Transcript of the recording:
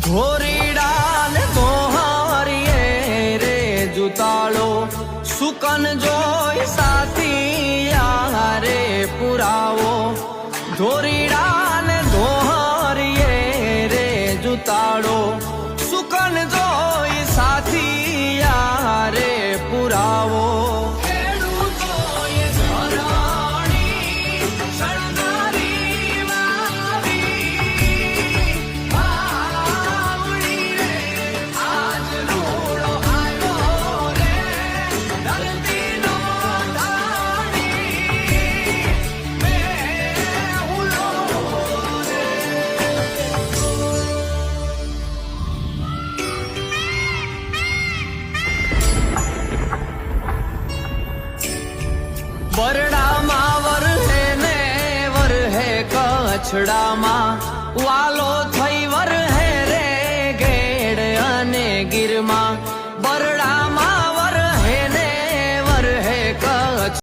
ધોરીડા ને ધોહારીએ રે જુતાળો સુકન જોઈ સાથિયા રે પુરાવો ધોરીડા ને ધોહારીએ રે જુતાળો સુકન જોઈ સાથિયા રે પુરાવો બરડામાં વરહે ને વરહે કચ્છડામાં વાલો થઈ વરહે રે ગેડ અને ગીરમાં બરડા